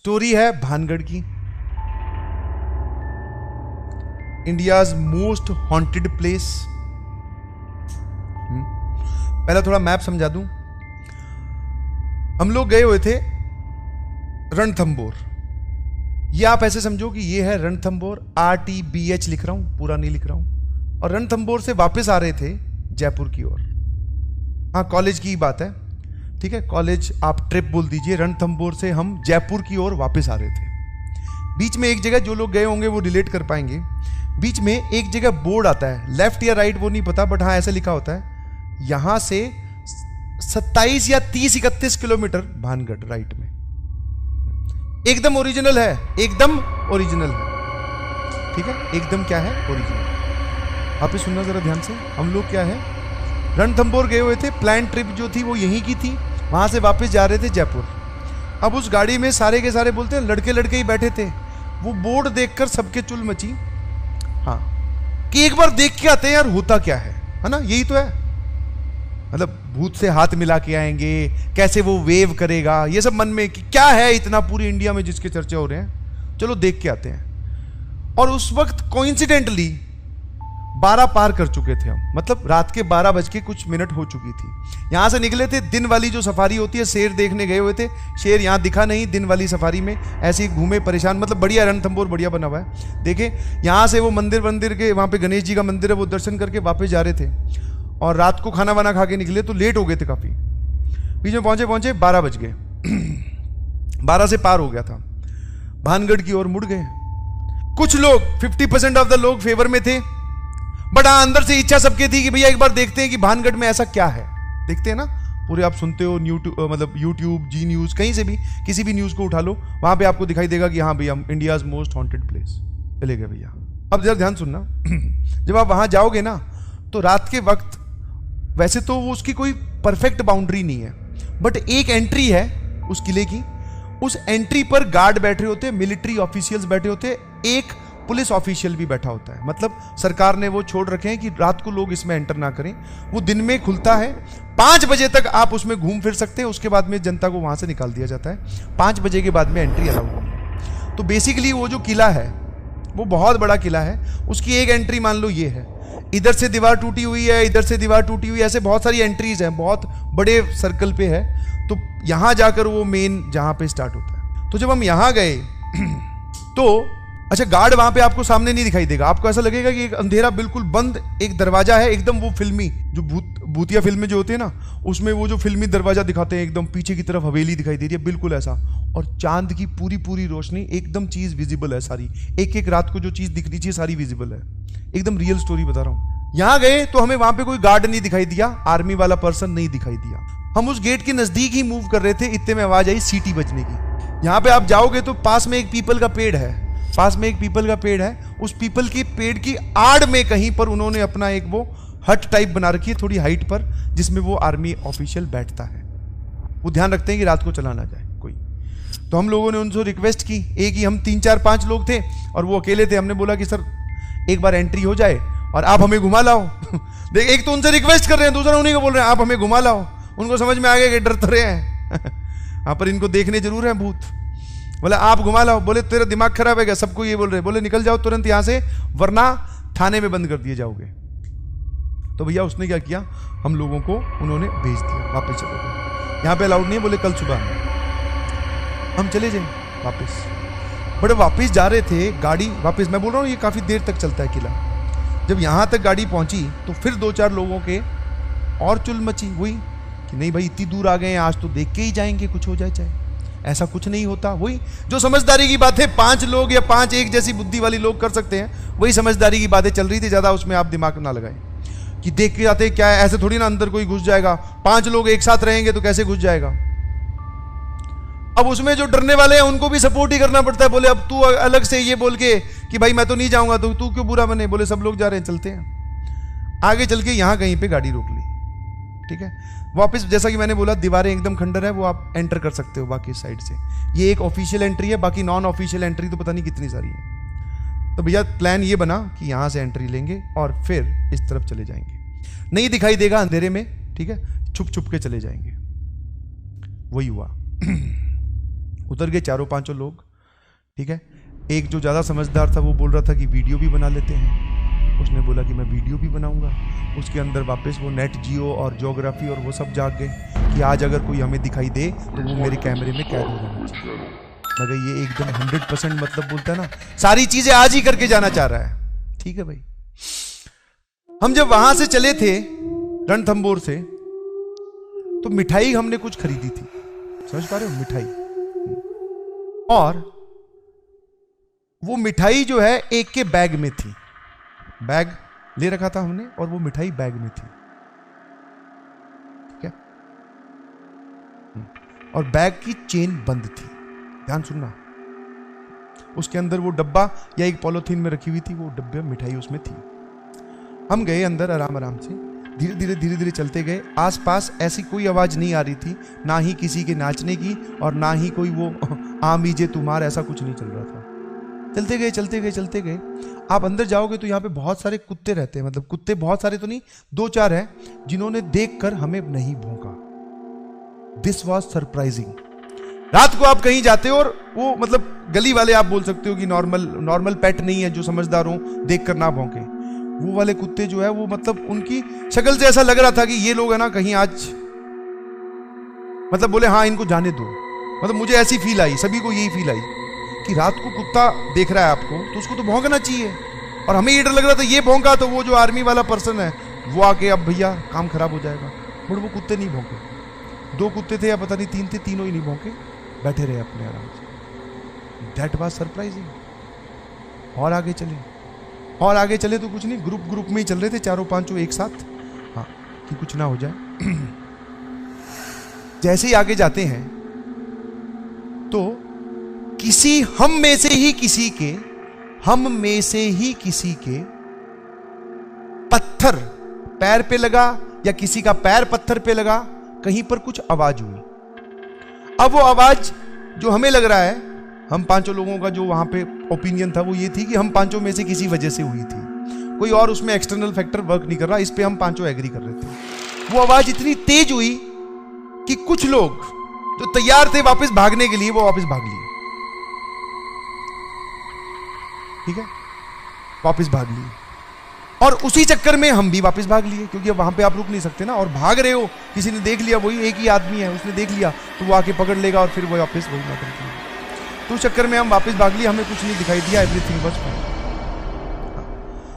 Story है भानगढ़ की, India's most haunted place. पहला थोड़ा मैप समझा दूं। हम लोग गए हुए थे रणथंबोर। ये आप ऐसे समझो कि ये है रणथंबोर, RTBH लिख रहा हूं, पूरा नहीं लिख रहा हूं। और रणथंबोर से वापस आ रहे थे जयपुर की ओर। हाँ, कॉलेज की बात है, ठीक है, कॉलेज आप ट्रिप बोल दीजिए। रणथंबोर से हम जयपुर की ओर वापस आ रहे थे। बीच में एक जगह, जो लोग गए होंगे वो रिलेट कर पाएंगे, बीच में एक जगह बोर्ड आता है, लेफ्ट या राइट वो नहीं पता, बट हाँ ऐसे लिखा होता है, यहां से 27 या 30-31 किलोमीटर भानगढ़ राइट में। एकदम ओरिजिनल है, एकदम ओरिजिनल है, ठीक है, एकदम क्या है, ओरिजिनल। आप ये सुनना जरा ध्यान से। हम लोग क्या है, रणथंबोर गए हुए थे, प्लान ट्रिप जो थी वो यहीं की थी, वहां से वापस जा रहे थे जयपुर। अब उस गाड़ी में सारे के सारे बोलते हैं लड़के लड़के ही बैठे थे। वो बोर्ड देखकर सबके चुल मची, हाँ, कि एक बार देख के आते हैं यार होता क्या है ना, यही तो है। मतलब भूत से हाथ मिला के आएंगे, कैसे वो वेव करेगा, ये सब मन में कि क्या है इतना पूरी इंडिया में जिसके चर्चे हो रहे हैं, चलो देख के आते हैं। और उस वक्त कोइंसिडेंटली 12 पार कर चुके थे हम, मतलब रात के 12 बज के कुछ मिनट हो चुकी थी। यहां से निकले थे, दिन वाली जो सफारी होती है, शेर देखने गए हुए थे, शेर यहां दिखा नहीं, दिन वाली सफारी में ऐसे ही घूमे परेशान। मतलब बढ़िया, रणथंबोर बढ़िया बना हुआ है, देखे। यहां से वो मंदिर के वहां पे गणेश जी का मंदिर है, वो दर्शन करके वापस जा रहे थे। और रात को खाना वाना खा के निकले तो लेट हो गए थे काफी। बीच में पहुंचे 12 बज गए 12 से पार हो गया था, भानगढ़ की ओर मुड़ गए। कुछ लोग 50% ऑफ द लोग फेवर में थे, बट हाँ अंदर से इच्छा सबके थी कि भैया एक बार देखते हैं कि भानगढ़ में ऐसा क्या है। देखते हैं ना, पूरे आप सुनते हो मतलब यूट्यूब, जी न्यूज, कहीं से भी किसी भी न्यूज को उठा लो, वहां पे आपको दिखाई देगा कि हाँ भैया इंडियाज मोस्ट हॉन्टेड प्लेस। चले गए भैया। अब जरा ध्यान सुनना, जब आप वहां जाओगे ना तो रात के वक्त, वैसे तो वो उसकी कोई परफेक्ट बाउंड्री नहीं है, बट एक एंट्री है उस किले की। उस एंट्री पर गार्ड बैठे होते, मिलिट्री ऑफिशियल्स बैठे होते, एक पुलिस ऑफिशियल भी बैठा होता है। मतलब सरकार ने वो छोड़ रखे हैं कि रात को लोग इसमें एंटर ना करें। वो दिन में खुलता है, 5 बजे तक आप उसमें घूम फिर सकते हैं, उसके बाद में जनता को वहां से निकाल दिया जाता है। 5 बजे के बाद में एंट्री अलाउड है। तो बेसिकली वो जो किला है वो बहुत बड़ा किला है, उसकी एक एंट्री मान लो ये है, इधर से दीवार टूटी हुई है, इधर से दीवार टूटी हुई है, ऐसे बहुत सारी एंट्रीज हैं, बहुत बड़े सर्कल पे है। तो यहां जाकर वो मेन जहां पे स्टार्ट होता है। तो जब हम यहां गए तो अच्छा, गार्ड वहां पे आपको सामने नहीं दिखाई देगा, आपको ऐसा लगेगा कि एक अंधेरा बिल्कुल बंद एक दरवाजा है, एकदम वो फिल्मी जो भूतिया फिल्में जो होती है ना, उसमें वो जो फिल्मी दरवाजा दिखाते हैं, एकदम पीछे की तरफ हवेली दिखाई दे रही है, बिल्कुल ऐसा। और चांद की पूरी रोशनी, एकदम चीज विजिबल है सारी, एक रात को जो चीज दिखनी चाहिए सारी विजिबल है, एकदम रियल स्टोरी बता रहा हूं। यहां गए तो हमें वहां पे कोई गार्ड नहीं दिखाई दिया, आर्मी वाला पर्सन नहीं दिखाई दिया। हम उस गेट के नजदीक ही मूव कर रहे थे, इतने में आवाज आई सीटी बजने की। यहां पे आप जाओगे तो पास में एक पीपल का पेड़ है, उस पीपल के पेड़ की आड़ में कहीं पर उन्होंने अपना एक वो हट टाइप बना रखी है थोड़ी हाइट पर, जिसमें वो आर्मी ऑफिशियल बैठता है। वो ध्यान रखते हैं कि रात को चला ना जाए कोई। तो हम लोगों ने उनसे रिक्वेस्ट की, एक ही हम 3-4-5 लोग थे और वो अकेले थे। हमने बोला कि सर एक बार एंट्री हो जाए और आप हमें घुमा लाओ। देख, एक तो उनसे रिक्वेस्ट कर रहे हैं, दूसरा उन्हीं को बोल रहे हैं आप हमें घुमा लाओ। उनको समझ में आ गया कि डर तो रहे हैं हाँ, पर इनको देखने जरूर है भूत। बोले आप घुमा लाओ। बोले तेरा दिमाग खराब है क्या, सबको ये बोल रहे। बोले निकल जाओ तुरंत यहां से, वरना थाने में बंद कर दिए जाओगे। तो भैया उसने क्या किया, हम लोगों को उन्होंने भेज दिया, वापस चलो गए, यहाँ पे अलाउड नहीं है। बोले कल सुबह हम चले जाए वापस। बड़े वापस जा रहे थे, गाड़ी वापस, मैं बोल रहा हूँ ये काफी देर तक चलता है किला। जब यहां तक गाड़ी पहुंची तो फिर 2-4 लोगों के और चुल मची हुई कि नहीं भाई इतनी दूर आ गए हैं, आज तो देख के ही जाएंगे, कुछ हो जाए चाहे। ऐसा कुछ नहीं होता। वही जो समझदारी की बात है 5 लोग या 5 एक जैसी बुद्धि वाली लोग कर सकते हैं, वही समझदारी की बातें चल रही थी। ज्यादा उसमें आप दिमाग ना लगाएं कि देख के जाते क्या है, ऐसे थोड़ी ना अंदर कोई घुस जाएगा। 5 लोग एक साथ रहेंगे तो कैसे घुस जाएगा। अब उसमें जो डरने वाले हैं उनको भी सपोर्ट ही करना पड़ता है। बोले अब तू अलग से ये बोल के कि भाई मैं तो नहीं जाऊंगा, तो तू क्यों बुरा बने। बोले सब लोग जा रहे हैं, चलते हैं। आगे चल के यहां कहीं पे गाड़ी रोक ली, ठीक है। वापस जैसा कि मैंने बोला दीवारें एकदम खंडर है, वो आप एंटर कर सकते हो बाकी साइड से। ये एक ऑफिशियल एंट्री है, बाकी नॉन ऑफिशियल एंट्री तो पता नहीं कितनी सारी है। तो भैया प्लान ये बना कि यहां से एंट्री लेंगे और फिर इस तरफ चले जाएंगे, नहीं दिखाई देगा अंधेरे में, ठीक है, छुप छुप के चले जाएंगे। वही हुआ उतर गए चारों पांचों लोग, ठीक है। एक जो ज़्यादा समझदार था वो बोल रहा था कि वीडियो भी बना लेते हैं। उसने बोला कि मैं वीडियो भी बनाऊंगा। उसके अंदर वापस वो नेट जियो और ज्योग्राफी और वो सब जाग गए कि आज अगर कोई हमें दिखाई दे तो वो मेरे कैमरे में कैद हो जाना चाहिए। मगर ये एकदम 100% मतलब बोलता है ना, सारी चीजें आज ही करके जाना चाह रहा है। ठीक है भाई। हम जब वहां से चले थे रणथंभौर से, तो मिठाई हमने कुछ खरीदी थी, समझ पा रहे हो, मिठाई। और वो मिठाई जो है एक के बैग में थी, बैग ले रखा था हमने और वो मिठाई बैग में थी, ठीक है। और बैग की चेन बंद थी, ध्यान सुनना। उसके अंदर वो डब्बा या एक पॉलिथीन में रखी हुई थी, वो डब्बे मिठाई उसमें थी। हम गए अंदर आराम आराम से, धीरे धीरे चलते गए। आसपास ऐसी कोई आवाज नहीं आ रही थी, ना ही किसी के नाचने की और ना ही कोई वो आमीजे तुम्हार, ऐसा कुछ नहीं चल रहा था। चलते गए। आप अंदर जाओगे तो यहाँ पे बहुत सारे कुत्ते रहते हैं, मतलब कुत्ते बहुत सारे तो नहीं, 2-4 हैं जिन्होंने देखकर हमें नहीं भौंका। This was surprising. रात को आप कहीं जाते हो और वो मतलब गली वाले आप बोल सकते हो कि नॉर्मल पेट नहीं है जो समझदार हो, देखकर ना भौंके। वो वाले कुत्ते जो है वो मतलब उनकी शक्ल से ऐसा लग रहा था कि ये लोग है ना कहीं आज मतलब बोले हाँ इनको जाने दो। मतलब मुझे ऐसी फील आई, सभी को यही फील आई कि रात को कुत्ता देख रहा है आपको तो उसको तो भौंकना चाहिए। और हमें ये डर लग रहा था ये भौंका तो वो जो आर्मी वाला पर्सन है वो आके अब भैया काम खराब हो जाएगा। बट वो कुत्ते नहीं भौंके। 2 कुत्ते थे या पता नहीं 3 थे, तीनों ही नहीं भौंके, बैठे रहे अपने आराम से। That was surprising. और आगे चले तो कुछ नहीं, ग्रुप में ही चल रहे थे, चारों पांचों एक साथ, हाँ कि कुछ ना हो जाए। जैसे ही आगे जाते हैं तो हम में से ही किसी के पत्थर पैर पे लगा या किसी का पैर पत्थर पे लगा, कहीं पर कुछ आवाज हुई। अब वो आवाज जो हमें लग रहा है, हम पांचों लोगों का जो वहां पे ओपिनियन था वो ये थी कि हम पांचों में से किसी वजह से हुई थी, कोई और उसमें एक्सटर्नल फैक्टर वर्क नहीं कर रहा। इस पे हम पांचों एग्री कर रहे थे। वो आवाज इतनी तेज हुई कि कुछ लोग जो तैयार थे वापस भागने के लिए वो वापस भाग लिए, ठीक है, वापस भाग लिए। और उसी चक्कर में हम भी वापस भाग लिए, क्योंकि अब वहां पे आप रुक नहीं सकते ना। और भाग रहे हो, किसी ने देख लिया, वही एक ही आदमी है, उसने देख लिया तो वो आके पकड़ लेगा और फिर वो वापस वही ना करती है। तो उस चक्कर में हम वापस भाग लिए, हमें कुछ नहीं दिखाई दिया, एवरीथिंग बस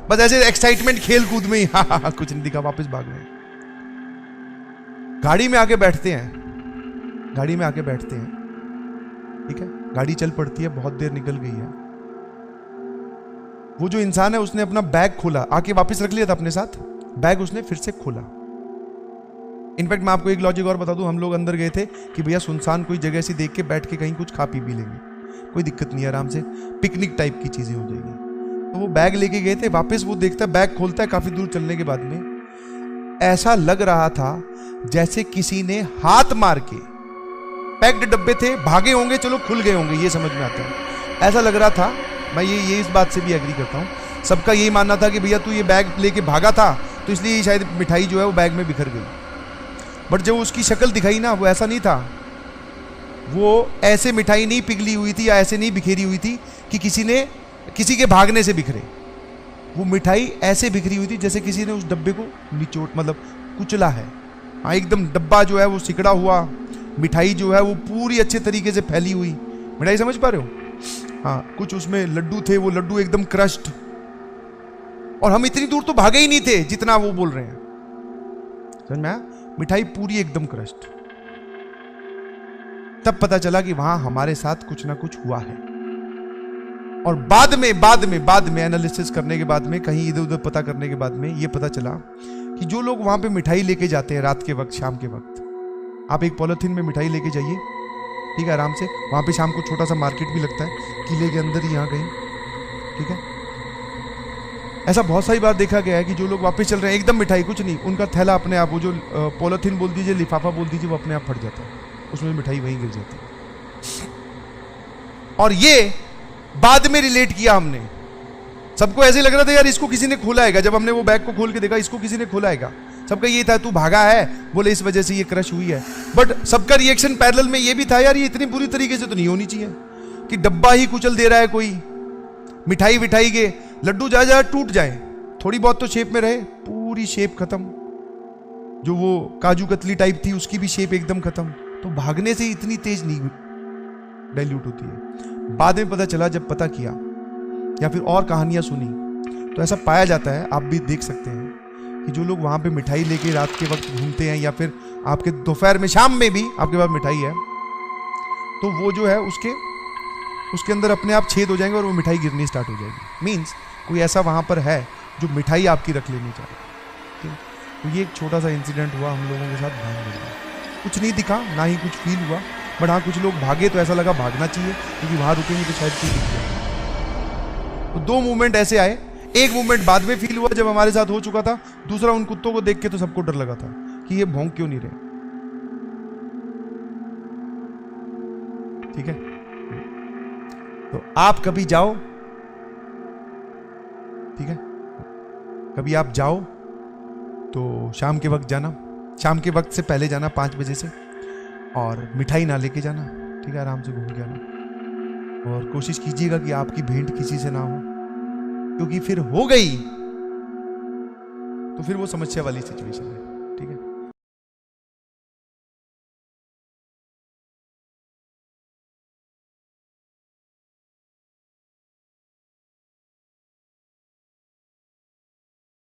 बस ऐसे एक्साइटमेंट खेल कूद में ही हाँ कुछ नहीं दिखा, वापस भाग गए। गाड़ी में आके बैठते हैं, ठीक है, गाड़ी चल पड़ती है, बहुत देर निकल गई है। वो जो इंसान है उसने अपना बैग खोला, आके वापस रख लिया था अपने साथ, बैग उसने फिर से खोला। इनफैक्ट मैं आपको एक लॉजिक और बता दूं, हम लोग अंदर गए थे कि भैया सुनसान कोई जगह से देख के बैठ के कहीं कुछ खा पी भी लेंगे, कोई दिक्कत नहीं है, आराम से पिकनिक टाइप की चीजें हो जाएगी। तो वो बैग लेके गए थे, वापस वो देखता है बैग खोलता है, काफी दूर चलने के बाद में ऐसा लग रहा था जैसे किसी ने हाथ मार के, पैक्ड डब्बे थे, भागे होंगे, चलो खुल गए होंगे, ये समझ में आता है, ऐसा लग रहा था। मैं ये इस बात से भी एग्री करता हूँ। सबका यही मानना था कि भैया तू ये बैग लेके भागा था तो इसलिए शायद मिठाई जो है वो बैग में बिखर गई। बट जब उसकी शक्ल दिखाई ना, वो ऐसा नहीं था, वो ऐसे मिठाई नहीं पिघली हुई थी या ऐसे नहीं बिखेरी हुई थी कि किसी के भागने से बिखरे। वो मिठाई ऐसे बिखरी हुई थी जैसे किसी ने उस डब्बे को निचोड़ मतलब कुचला है। हाँ, एकदम डब्बा जो है वो सिकड़ा हुआ, मिठाई जो है वो पूरी अच्छे तरीके से फैली हुई मिठाई, समझ पा रहे हो? हाँ, कुछ उसमें लड्डू थे, वो लड्डू एकदम क्रश्ड। और हम इतनी दूर तो भागे ही नहीं थे जितना वो बोल रहे हैं, समझ में आया? मिठाई पूरी एकदम क्रश्ड। तब पता चला कि वहां हमारे साथ कुछ ना कुछ हुआ है। और बाद में एनालिसिस करने के बाद में, कहीं इधर उधर पता करने के बाद में ये पता चला कि जो लोग वहां पे मिठाई लेके जाते हैं रात के वक्त, शाम के वक्त, आप एक पॉलिथीन में मिठाई लेके जाइए, ठीक है, आराम से। वहां पे शाम को छोटा सा मार्केट भी लगता है, किले के अंदर ही यहाँ कहीं, ठीक है। ऐसा बहुत सारी बार देखा गया है कि जो लोग वापस चल रहे हैं एकदम मिठाई कुछ नहीं, उनका थैला अपने आप, वो जो पॉलिथीन बोल दीजिए, लिफाफा बोल दीजिए, वो अपने आप फट जाता है, उसमें मिठाई वहीं गिर जाती है। और ये बाद में रिलेट किया हमने, सबको ऐसे लग रहा था यार इसको किसी ने खोला हैगा। जब हमने वो बैग को खोल के देखा, इसको किसी ने खोला हैगा, सबका ये था तू भागा है, बोले इस वजह से ये क्रश हुई है। बट सबका रिएक्शन पैरेलल में ये भी था, यार ये इतनी बुरी तरीके से तो नहीं होनी चाहिए कि डब्बा ही कुचल दे रहा है कोई, मिठाई विठाई के लड्डू जा जा टूट जाए, थोड़ी बहुत तो शेप में रहे, पूरी शेप खत्म। जो वो काजू कतली टाइप थी उसकी भी शेप एकदम खत्म। तो भागने से इतनी तेज नहीं डाइल्यूट होती है। बाद में पता चला, जब पता किया या फिर और कहानियां सुनी, तो ऐसा पाया जाता है, आप भी देख सकते हैं कि जो लोग वहां पे मिठाई लेके रात के वक्त घूमते हैं, या फिर आपके दोपहर में शाम में भी आपके पास मिठाई है, तो वो जो है उसके अंदर अपने आप छेद हो जाएंगे और वो मिठाई गिरनी स्टार्ट हो जाएगी। मीन्स कोई ऐसा वहां पर है जो मिठाई आपकी रख लेनी चाहिए। तो ये एक छोटा सा इंसिडेंट हुआ हम लोगों के साथ भांग में। कुछ नहीं दिखा, ना ही कुछ फील हुआ, बट हाँ कुछ लोग भागे तो ऐसा लगा भागना चाहिए, क्योंकि वहां रुकेंगे तो शायद कुछ दिख जाए। तो 2 मूवमेंट ऐसे आए। एक मूवमेंट बाद में फील हुआ जब हमारे साथ हो चुका था, दूसरा उन कुत्तों को देख के तो सबको डर लगा था कि ये भौंक क्यों नहीं रहे। ठीक है, तो आप कभी जाओ, ठीक है, कभी आप जाओ तो शाम के वक्त जाना, शाम के वक्त से पहले जाना 5 बजे से, और मिठाई ना लेके जाना, ठीक है, आराम से घूम के आना। और कोशिश कीजिएगा कि आपकी भेंट किसी से ना हो, क्योंकि फिर हो गई तो फिर वो समस्या वाली सिचुएशन है।